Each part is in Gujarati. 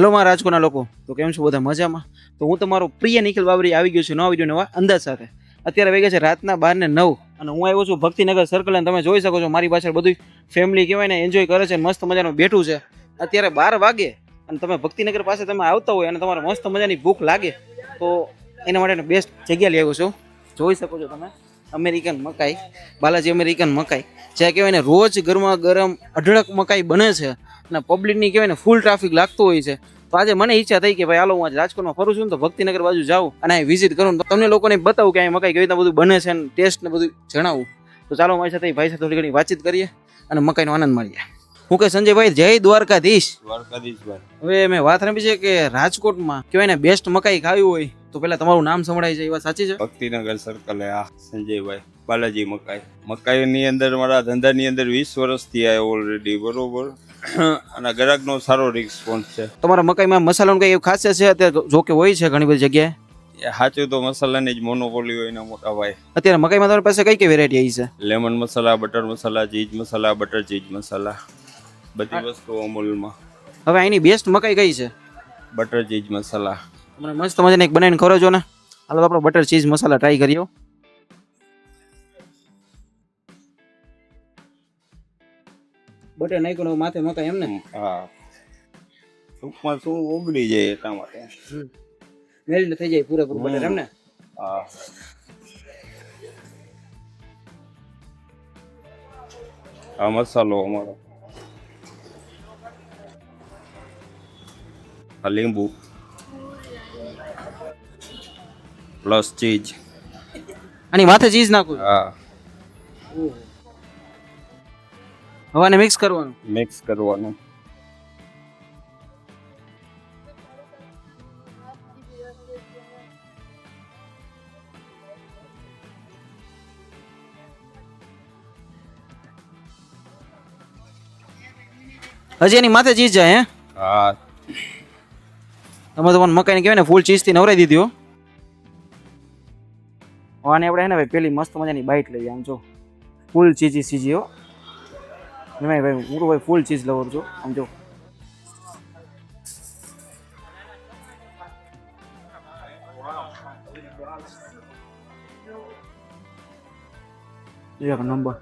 હેલો મારા રાજકોટના લોકો, તો કેમ છો બધા મજામાં? તો હું તમારો પ્રિય નિખિલ બાબરી આવી ગયો છું નવા વિડીયો નવા અંદાજ સાથે. અત્યારે વાગ્યા છે રાતના 12:09 અને હું આવ્યો છું ભક્તિનગર સર્કલ અને તમે જોઈ શકો છો મારી પાછળ બધું ફેમિલી કહેવાય ને એન્જોય કરે છે, મસ્ત મજાનું બેઠું છે. અત્યારે 12 વાગે અને તમે ભક્તિનગર પાસે તમે આવતા હોય અને તમારે મસ્ત મજાની ભૂખ લાગે તો એના માટે બેસ્ટ જગ્યા લઈ આવ્યો છું. જોઈ શકો છો તમે અમેરિકન મકાઈ, બાલાજી અમેરિકન મકાઈ, જ્યાં કહેવાય ને રોજ ગરમા ગરમ અઢળક મકાઈ બને છે અને પબ્લિકની કહેવાય ને ફૂલ ટ્રાફિક લાગતું હોય છે. તો આજે મને ઈચ્છા થઈ કે ભાઈ હાલો હું આજે રાજકોટમાં ફરું છું તો ભક્તિનગર બાજુ જાઉં અને અહીં વિઝિટ કરું તો તમને લોકોને બતાવું કે અહીં મકાઈ કેવી રીતના બધું બને છે અને ટેસ્ટ ને બધું જણાવું. તો ચાલો મારી સાથે ભાઈ સાથે થોડી ઘણી વાતચીત કરીએ અને મકાઈનો આનંદ માણીએ. હું કે સંજયભાઈ જય દ્વારકાધીશ. હવે મેં વાત રમી છે કે રાજકોટમાં કહેવાય ને બેસ્ટ મકાઈ ખાવી હોય તો પેલા તમારું નામ સંભળાય છે એ વાત સાચી છે? ભક્તિનગર સર્કલ સંજયભાઈ બાલાજી મકાઈની અંદર મારા ધંધાની અંદર 20 વર્ષથી આવ્યો ઓલરેડી, બરોબર. અને ગ્રાહકનો સારો રિસ્પોન્સ છે. તમારા મકાઈમાં મસાલાનું કઈ એવું ખાસિયત છે અત્યારે? જો કે હોય છે ઘણી બધી જગ્યાએ, સાચું તો મસાલાની જ મોનોપોલી હોય ને મોટા ભાઈ. અત્યારે મકાઈમાં તમારી પાસે કઈ કઈ વેરાયટી આવી છે? લેમન મસાલા, બટર મસાલા, ચીઝ મસાલા, બટર ચીઝ મસાલા, બધી વસ્તુ અમૂલમાં. હવે અહીંની બેસ્ટ મકાઈ કઈ છે? બટર ચીઝ મસાલા. મને મસ્ત મજાને એક બનાવીને ખવડાવજો ને. હાલો આપણો બટર ચીઝ મસાલા ટ્રાય કરીએ. બટર નાખ્યું માથે મકાઈ એમ ને? હા, ટૂંકમાં શું ઓગળી જાય એટલા માટે. મેલ્ટ થઈ જાય પૂરેપૂરું બટર એમ ને? હા. આ મસાલો અમારો, આ લીંબુ પ્લસ ચીઝ. આની માથે ચીઝ નાખું? હા, હવે આને મિક્સ કરવાનું. મિક્સ કરવાનું. હજી એની માથે ચીઝ જાય હે? હા, તમે તો મકાઈને કહેવાય ને ફૂલ ચીઝથી નવરાઈ દીધી હો. આને આપણે હે ને ભાઈ પેલી મસ્ત મજાની બાઈટ લઈએ. આમ જો ફૂલ ચીઝી હો. ભાઈ હું તો ભાઈ ફૂલ ચીઝ લવર છું. આમ જો એક નંબર.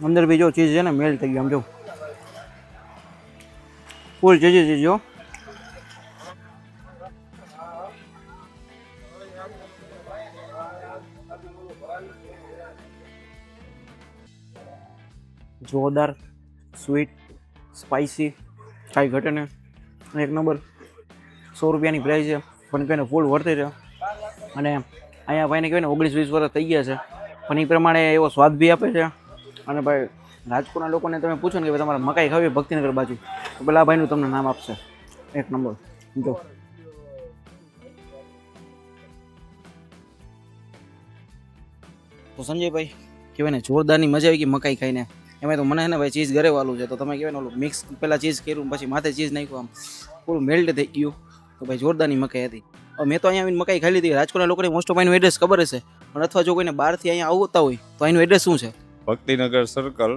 અંદર બી જો ચીઝ છે ને મેલ્ટ થઈ ગયું. આમ જો ફૂલ ચીઝ જો. જોરદાર, સ્વીટ, સ્પાઇસી, કાંઈ ઘટે ને એક નંબર. 100 રૂપિયાની પ્રાઇસ છે પણ કહીને ફૂલ વર્તે છે. અને અહીંયા ભાઈને કહેવાય ને 19-20 વર્ષ થઈ ગયા છે પણ એ પ્રમાણે એવો સ્વાદ બી આપે છે. અને ભાઈ રાજકોટના લોકોને તમે પૂછો ને કે ભાઈ તમારે મકાઈ ખાવી ભક્તિનગર બાજુ તો પેલા ભાઈનું તમને નામ આપશે. એક નંબર. જો તો સંજયભાઈ કહેવાય ને જોરદારની મજા આવી ગઈ મકાઈ ખાઈને. એમાં તો મને ને ભાઈ ચીઝ ઘરે વાલું છે તો તમે કહેવાય ને ઓલું મિક્સ પહેલાં ચીઝ કર્યું પછી માથે ચીઝ નાખ્યું, આમ પૂરું મેલ્ટ થઈ ગયું. તો ભાઈ જોરદારની મકાઈ હતી. હવે મેં તો અહીંયા આવીને મકાઈ ખાઈ લીધી. રાજકોટના લોકોને મોસ્ટ ઓફ એનું એડ્રેસ ખબર હશે પણ અથવા જો કોઈને બહારથી અહીંયા આવતા હોય તો એનું એડ્રેસ શું છે? ભક્તિનગર સર્કલ,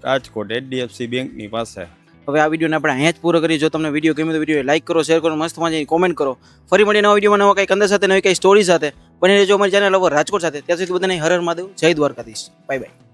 રાજકોટ, HDFC બેંકની પાસે. હવે આ વિડીયોને આપણે અહીંયા જ પૂરો કરીએ. જો તમને વિડીયો ગમ્યો તો વિડીયો લાઈક કરો, શેર કરો, મસ્ત મજાની કોમેન્ટ કરો. ફરી મળીએ નવા વિડીયોમાં નવા કંઈક અંદર સાથે નવી કંઈ સ્ટોરી સાથે. બની રહેજો અમારી ચેનલ over રાજકોટ સાથે. ત્યાં સુધી બધાને હર હર મહાદેવ, જય દ્વારકાધીશ. Bye bye.